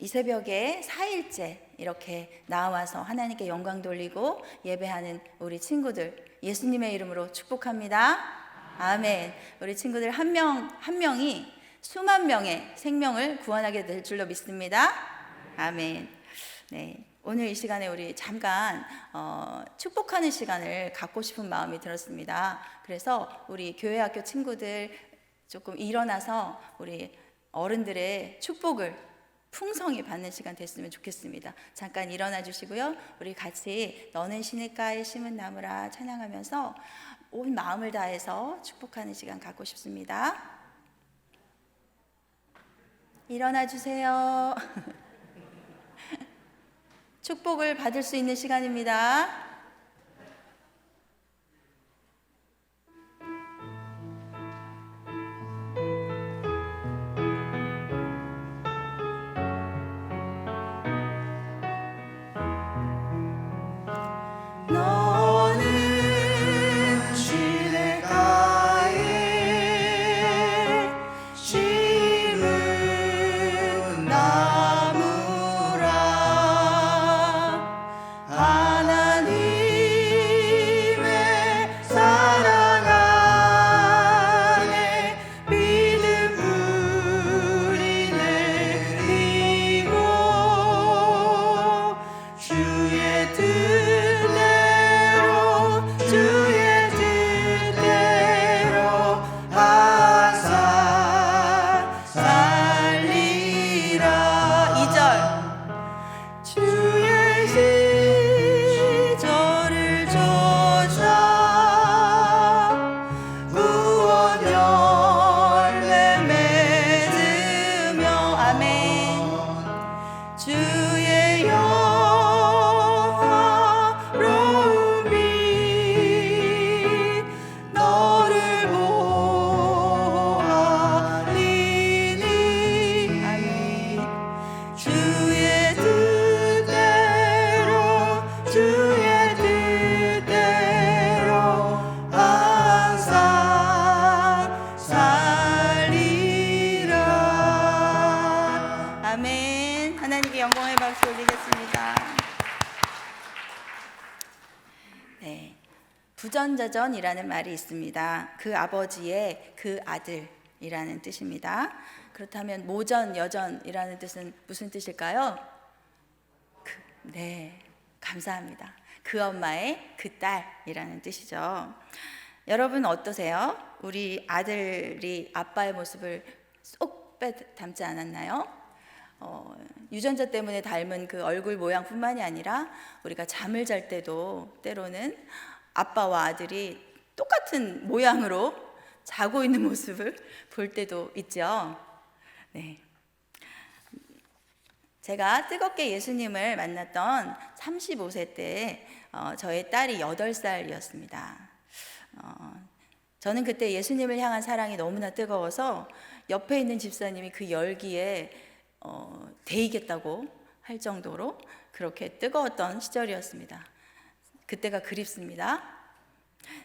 이 새벽에 4일째 이렇게 나와서 하나님께 영광 돌리고 예배하는 우리 친구들 예수님의 이름으로 축복합니다. 아멘. 우리 친구들 한 명 한 명이 수만 명의 생명을 구원하게 될 줄로 믿습니다. 아멘. 네. 오늘 이 시간에 우리 잠깐 축복하는 시간을 갖고 싶은 마음이 들었습니다. 그래서 우리 교회 학교 친구들 조금 일어나서 우리 어른들의 축복을 풍성히 받는 시간 됐으면 좋겠습니다. 잠깐 일어나 주시고요. 우리 같이 너는 시냇가에 심은 나무라 찬양하면서 온 마음을 다해서 축복하는 시간 갖고 싶습니다. 일어나 주세요. 축복을 받을 수 있는 시간입니다. 아멘. 하나님께 영광의 박수 올리겠습니다. 네, 부전자전이라는 말이 있습니다. 그 아버지의 그 아들이라는 뜻입니다. 그렇다면 모전 여전이라는 뜻은 무슨 뜻일까요? 네, 감사합니다. 그 엄마의 그 딸이라는 뜻이죠. 여러분 어떠세요? 우리 아들이 아빠의 모습을 쏙 담지 않았나요? 유전자 때문에 닮은 그 얼굴 모양뿐만이 아니라 우리가 잠을 잘 때도 때로는 아빠와 아들이 똑같은 모양으로 자고 있는 모습을 볼 때도 있죠. 네. 제가 뜨겁게 예수님을 만났던 35세 때 저의 딸이 8살이었습니다. 저는 그때 예수님을 향한 사랑이 너무나 뜨거워서 옆에 있는 집사님이 그 열기에 데이겠다고 할 정도로 그렇게 뜨거웠던 시절이었습니다. 그때가 그립습니다.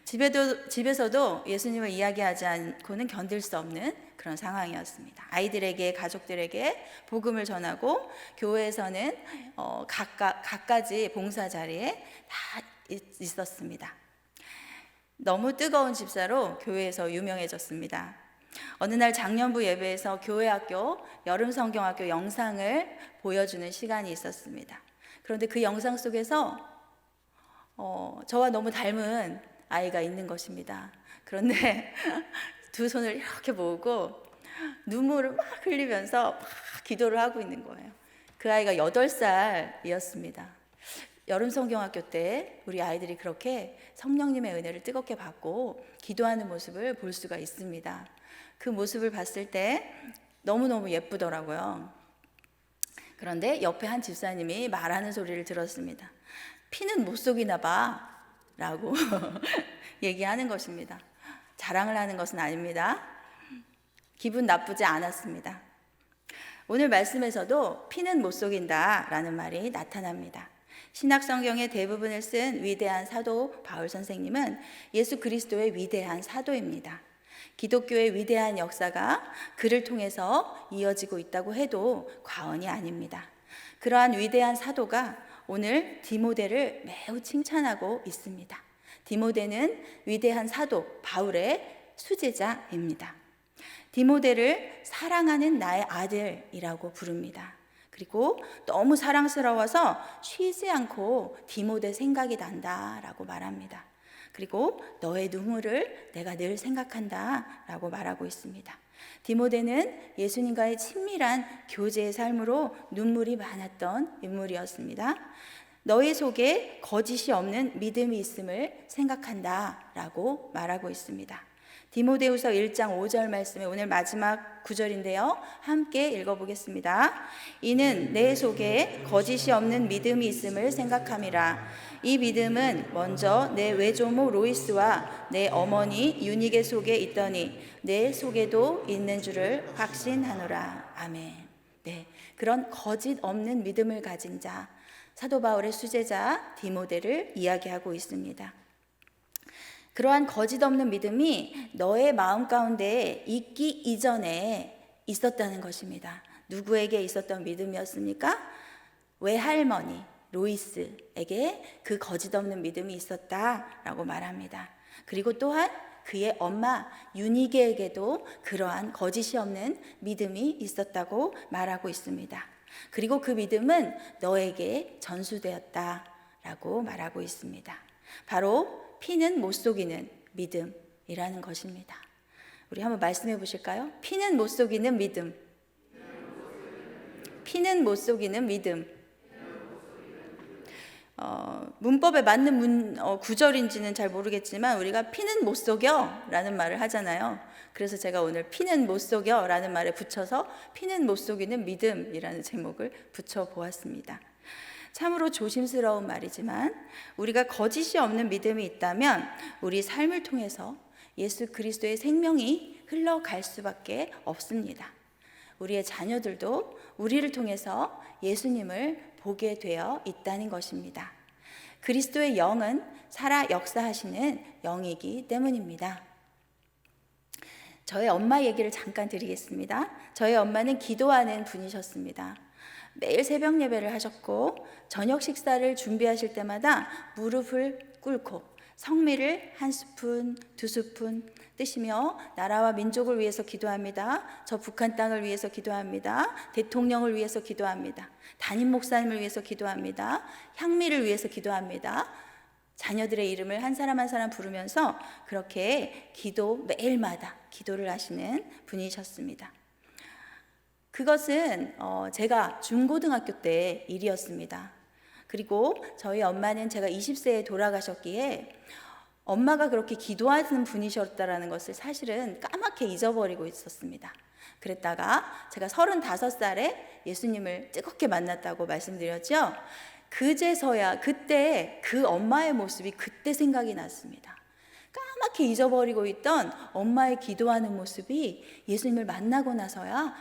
집에서도 예수님을 이야기하지 않고는 견딜 수 없는 그런 상황이었습니다. 아이들에게, 가족들에게 복음을 전하고 교회에서는 각가지 봉사 자리에 다 있었습니다. 너무 뜨거운 집사로 교회에서 유명해졌습니다. 어느 날 작년부 예배에서 교회학교 여름성경학교 영상을 보여주는 시간이 있었습니다. 그런데 그 영상 속에서 저와 너무 닮은 아이가 있는 것입니다. 그런데 두 손을 이렇게 모으고 눈물을 막 흘리면서 막 기도를 하고 있는 거예요. 그 아이가 8살이었습니다. 여름성경학교 때 우리 아이들이 그렇게 성령님의 은혜를 뜨겁게 받고 기도하는 모습을 볼 수가 있습니다. 그 모습을 봤을 때 너무너무 예쁘더라고요. 그런데 옆에 한 집사님이 말하는 소리를 들었습니다. 피는 못 속이나 봐 라고 얘기하는 것입니다. 자랑을 하는 것은 아닙니다. 기분 나쁘지 않았습니다. 오늘 말씀에서도 피는 못 속인다 라는 말이 나타납니다. 신약성경의 대부분을 쓴 위대한 사도 바울 선생님은 예수 그리스도의 위대한 사도입니다. 기독교의 위대한 역사가 그를 통해서 이어지고 있다고 해도 과언이 아닙니다. 그러한 위대한 사도가 오늘 디모데를 매우 칭찬하고 있습니다. 디모데는 위대한 사도 바울의 수제자입니다. 디모데를 사랑하는 나의 아들이라고 부릅니다. 그리고 너무 사랑스러워서 쉬지 않고 디모데 생각이 난다라고 말합니다. 그리고 너의 눈물을 내가 늘 생각한다라고 말하고 있습니다. 디모데는 예수님과의 친밀한 교제의 삶으로 눈물이 많았던 인물이었습니다. 너희 속에 거짓이 없는 믿음이 있음을 생각한다라고 말하고 있습니다. 디모데후서 1장 5절 말씀에 오늘 마지막 구절인데요. 함께 읽어보겠습니다. 이는 내 속에 거짓이 없는 믿음이 있음을 생각함이라. 이 믿음은 먼저 내 외조모 로이스와 내 어머니 유니게 속에 있더니 내 속에도 있는 줄을 확신하노라. 아멘. 네, 그런 거짓 없는 믿음을 가진 자, 사도 바울의 수제자 디모데를 이야기하고 있습니다. 그러한 거짓 없는 믿음이 너의 마음 가운데 있기 이전에 있었다는 것입니다. 누구에게 있었던 믿음이었습니까? 외할머니 로이스에게 그 거짓 없는 믿음이 있었다라고 말합니다. 그리고 또한 그의 엄마 유니게에게도 그러한 거짓이 없는 믿음이 있었다고 말하고 있습니다. 그리고 그 믿음은 너에게 전수되었다라고 말하고 있습니다. 바로 피는 못 속이는 믿음이라는 것입니다. 우리 한번 말씀해 보실까요? 피는 못 속이는 믿음. 피는 못 속이는 믿음. 문법에 맞는 구절인지는 잘 모르겠지만 우리가 피는 못 속여 라는 말을 하잖아요. 그래서 제가 오늘 피는 못 속여 라는 말에 붙여서 피는 못 속이는 믿음이라는 제목을 붙여보았습니다. 참으로 조심스러운 말이지만 우리가 거짓이 없는 믿음이 있다면 우리 삶을 통해서 예수 그리스도의 생명이 흘러갈 수밖에 없습니다. 우리의 자녀들도 우리를 통해서 예수님을 보게 되어 있다는 것입니다. 그리스도의 영은 살아 역사하시는 영이기 때문입니다. 저의 엄마 얘기를 잠깐 드리겠습니다. 저희 엄마는 기도하는 분이셨습니다. 매일 새벽 예배를 하셨고 저녁 식사를 준비하실 때마다 무릎을 꿇고 성미를 한 스푼, 두 스푼 뜨시며 나라와 민족을 위해서 기도합니다. 저 북한 땅을 위해서 기도합니다. 대통령을 위해서 기도합니다. 담임 목사님을 위해서 기도합니다. 향미를 위해서 기도합니다. 자녀들의 이름을 한 사람 한 사람 부르면서 그렇게 매일마다 기도를 하시는 분이셨습니다. 그것은 제가 중고등학교 때 일이었습니다. 그리고 저희 엄마는 제가 20세에 돌아가셨기에 엄마가 그렇게 기도하는 분이셨다는 것을 사실은 까맣게 잊어버리고 있었습니다. 그랬다가 제가 35살에 예수님을 뜨겁게 만났다고 말씀드렸죠. 그제서야 그때 그 엄마의 모습이 그때 생각이 났습니다. 까맣게 잊어버리고 있던 엄마의 기도하는 모습이 예수님을 만나고 나서야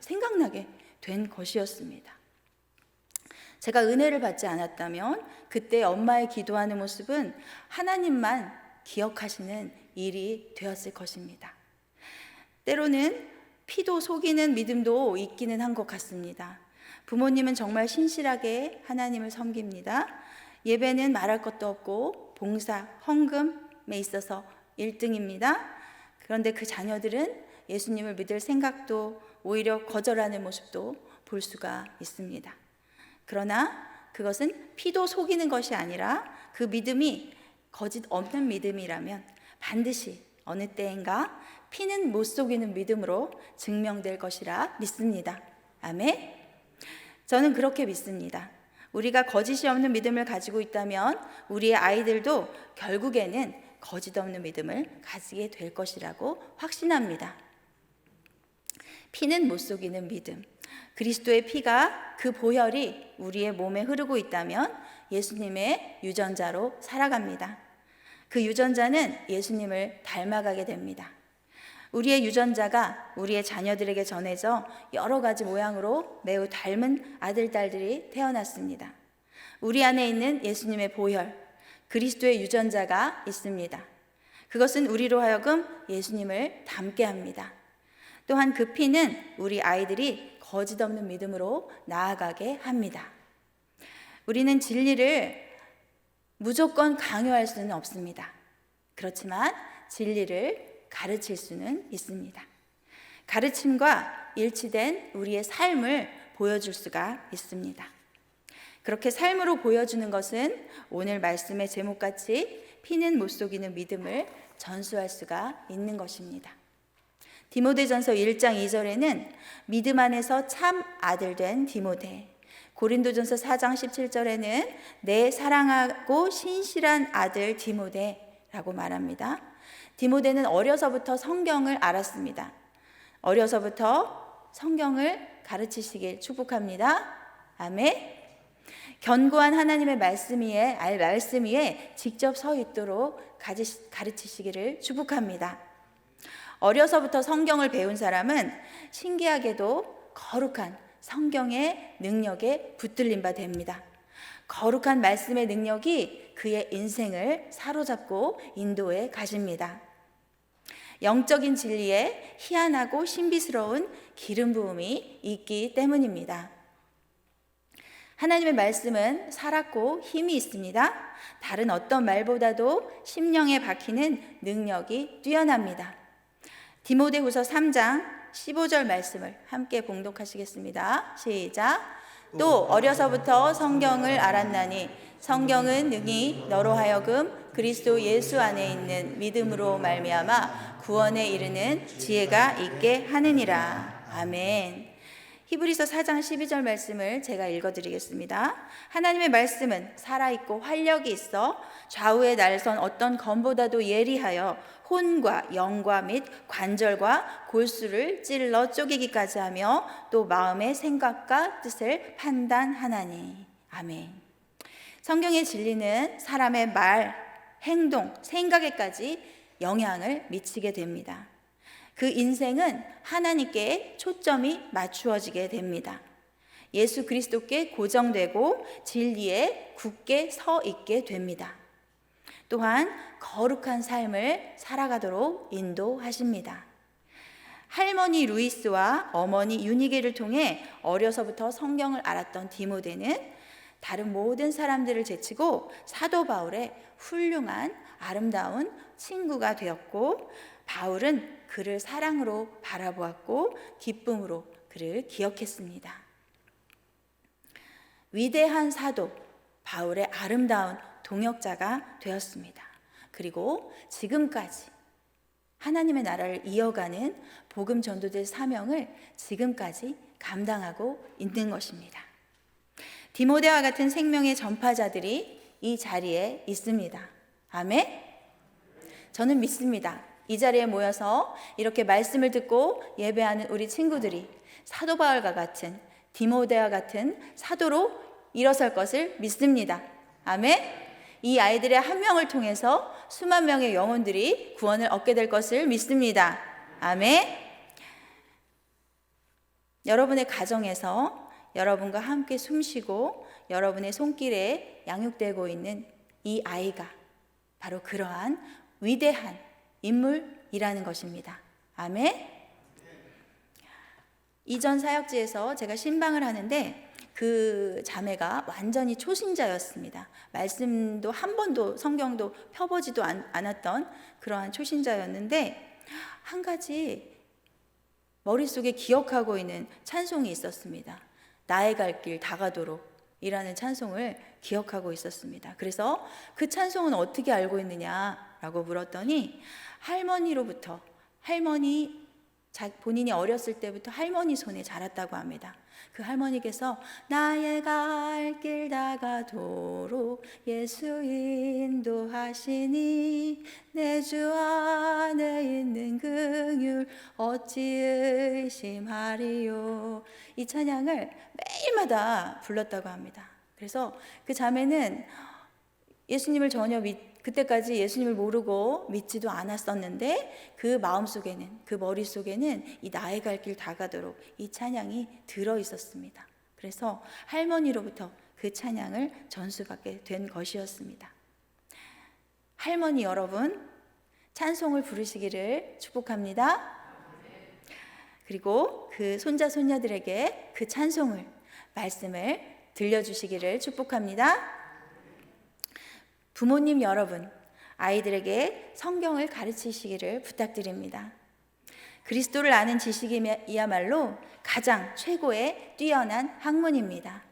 생각나게 된 것이었습니다. 제가 은혜를 받지 않았다면 그때 엄마의 기도하는 모습은 하나님만 기억하시는 일이 되었을 것입니다. 때로는 피도 속이는 믿음도 있기는 한 것 같습니다. 부모님은 정말 신실하게 하나님을 섬깁니다. 예배는 말할 것도 없고 봉사, 헌금에 있어서 1등입니다. 그런데 그 자녀들은 예수님을 믿을 생각도 오히려 거절하는 모습도 볼 수가 있습니다. 그러나 그것은 피도 속이는 것이 아니라 그 믿음이 거짓 없는 믿음이라면 반드시 어느 때인가 피는 못 속이는 믿음으로 증명될 것이라 믿습니다. 아멘. 저는 그렇게 믿습니다. 우리가 거짓이 없는 믿음을 가지고 있다면 우리의 아이들도 결국에는 거짓 없는 믿음을 가지게 될 것이라고 확신합니다. 피는 못 속이는 믿음. 그리스도의 피가 그 보혈이 우리의 몸에 흐르고 있다면 예수님의 유전자로 살아갑니다. 그 유전자는 예수님을 닮아가게 됩니다. 우리의 유전자가 우리의 자녀들에게 전해져 여러 가지 모양으로 매우 닮은 아들, 딸들이 태어났습니다. 우리 안에 있는 예수님의 보혈, 그리스도의 유전자가 있습니다. 그것은 우리로 하여금 예수님을 닮게 합니다. 또한 그 피는 우리 아이들이 거짓 없는 믿음으로 나아가게 합니다. 우리는 진리를 무조건 강요할 수는 없습니다. 그렇지만 진리를 가르칠 수는 있습니다. 가르침과 일치된 우리의 삶을 보여줄 수가 있습니다. 그렇게 삶으로 보여주는 것은 오늘 말씀의 제목같이 피는 못 속이는 믿음을 전수할 수가 있는 것입니다. 디모데전서 1장 2절에는 믿음 안에서 참 아들 된 디모데, 고린도전서 4장 17절에는 내 사랑하고 신실한 아들 디모데라고 말합니다. 디모데는 어려서부터 성경을 알았습니다. 어려서부터 성경을 가르치시길 축복합니다. 아멘. 견고한 하나님의 말씀 위에 직접 서 있도록 가르치시기를 축복합니다. 어려서부터 성경을 배운 사람은 신기하게도 거룩한 성경의 능력에 붙들린 바 됩니다. 거룩한 말씀의 능력이 그의 인생을 사로잡고 인도해 가십니다. 영적인 진리에 희한하고 신비스러운 기름 부음이 있기 때문입니다. 하나님의 말씀은 살았고 힘이 있습니다. 다른 어떤 말보다도 심령에 박히는 능력이 뛰어납니다. 디모데후서 3장 15절 말씀을 함께 봉독하시겠습니다. 시작. 또 어려서부터 성경을 알았나니 성경은 능히 너로 하여금 그리스도 예수 안에 있는 믿음으로 말미암아 구원에 이르는 지혜가 있게 하느니라. 아멘. 히브리서 4장 12절 말씀을 제가 읽어드리겠습니다. 하나님의 말씀은 살아있고 활력이 있어 좌우에 날선 어떤 검보다도 예리하여 혼과 영과 및 관절과 골수를 찔러 쪼개기까지 하며 또 마음의 생각과 뜻을 판단하나니. 아멘. 성경의 진리는 사람의 말, 행동, 생각에까지 영향을 미치게 됩니다. 그 인생은 하나님께 초점이 맞추어지게 됩니다. 예수 그리스도께 고정되고 진리에 굳게 서 있게 됩니다. 또한 거룩한 삶을 살아가도록 인도하십니다. 할머니 루이스와 어머니 유니게를 통해 어려서부터 성경을 알았던 디모데는 다른 모든 사람들을 제치고 사도 바울의 훌륭한 아름다운 친구가 되었고, 바울은 그를 사랑으로 바라보았고 기쁨으로 그를 기억했습니다. 위대한 사도 바울의 아름다운 동역자가 되었습니다. 그리고 지금까지 하나님의 나라를 이어가는 복음 전도대 사명을 지금까지 감당하고 있는 것입니다. 디모데와 같은 생명의 전파자들이 이 자리에 있습니다. 아멘. 저는 믿습니다. 이 자리에 모여서 이렇게 말씀을 듣고 예배하는 우리 친구들이 사도 바울과 같은, 디모데와 같은 사도로 일어설 것을 믿습니다. 아멘. 이 아이들의 한 명을 통해서 수만 명의 영혼들이 구원을 얻게 될 것을 믿습니다. 아멘. 여러분의 가정에서 여러분과 함께 숨쉬고 여러분의 손길에 양육되고 있는 이 아이가 바로 그러한 위대한 인물이라는 것입니다. 아멘. 이전 사역지에서 제가 신방을 하는데 그 자매가 완전히 초신자였습니다. 말씀도 한 번도 성경도 펴보지도 않았던 그러한 초신자였는데 한 가지 머릿속에 기억하고 있는 찬송이 있었습니다. 나의 갈 길 다가도록 이라는 찬송을 기억하고 있었습니다. 그래서 그 찬송은 어떻게 알고 있느냐라고 물었더니 할머니로부터, 본인이 어렸을 때부터 할머니 손에 자랐다고 합니다. 그 할머니께서 나의 갈 길 다가도록 예수 인도하시니 내 주 안에 있는 긍휼 어찌 의심하리요. 이 찬양을 매일마다 불렀다고 합니다. 그래서 그 자매는 예수님을 그때까지 예수님을 모르고 믿지도 않았었는데 그 마음속에는, 그 머릿속에는 이 나의 갈 길 다가도록 이 찬양이 들어있었습니다. 그래서 할머니로부터 그 찬양을 전수받게 된 것이었습니다. 할머니 여러분, 찬송을 부르시기를 축복합니다. 그리고 그 손자 손녀들에게 그 찬송을, 말씀을 들려주시기를 축복합니다. 부모님 여러분, 아이들에게 성경을 가르치시기를 부탁드립니다. 그리스도를 아는 지식이야말로 가장 최고의 뛰어난 학문입니다.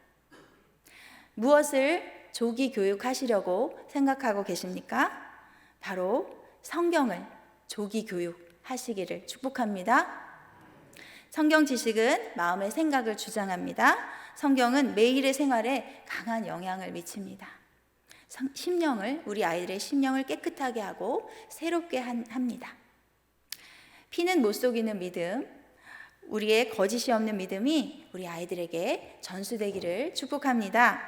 무엇을 조기 교육하시려고 생각하고 계십니까? 바로 성경을 조기 교육하시기를 축복합니다. 성경 지식은 마음의 생각을 주장합니다. 성경은 매일의 생활에 강한 영향을 미칩니다. 우리 아이들의 심령을 깨끗하게 하고 새롭게 합니다. 피는 못 속이는 믿음, 우리의 거짓이 없는 믿음이 우리 아이들에게 전수되기를 축복합니다.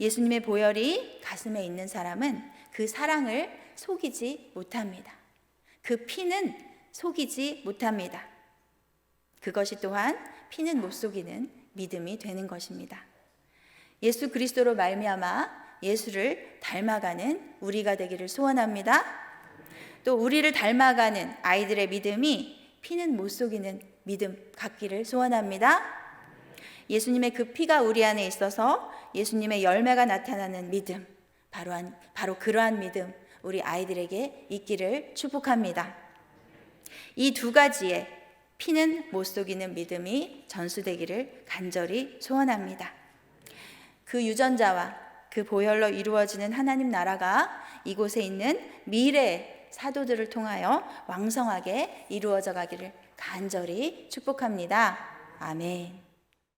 예수님의 보혈이 가슴에 있는 사람은 그 사랑을 속이지 못합니다. 그 피는 속이지 못합니다. 그것이 또한 피는 못 속이는 믿음이 되는 것입니다. 예수 그리스도로 말미암아 예수를 닮아가는 우리가 되기를 소원합니다. 또 우리를 닮아가는 아이들의 믿음이 피는 못 속이는 믿음 갖기를 소원합니다. 예수님의 그 피가 우리 안에 있어서 예수님의 열매가 나타나는 믿음, 바로 그러한 믿음 우리 아이들에게 있기를 축복합니다. 이 두 가지의 피는 못 속이는 믿음이 전수되기를 간절히 소원합니다. 그 유전자와 그 보혈로 이루어지는 하나님 나라가 이곳에 있는 미래의 사도들을 통하여 왕성하게 이루어져 가기를 간절히 축복합니다. 아멘.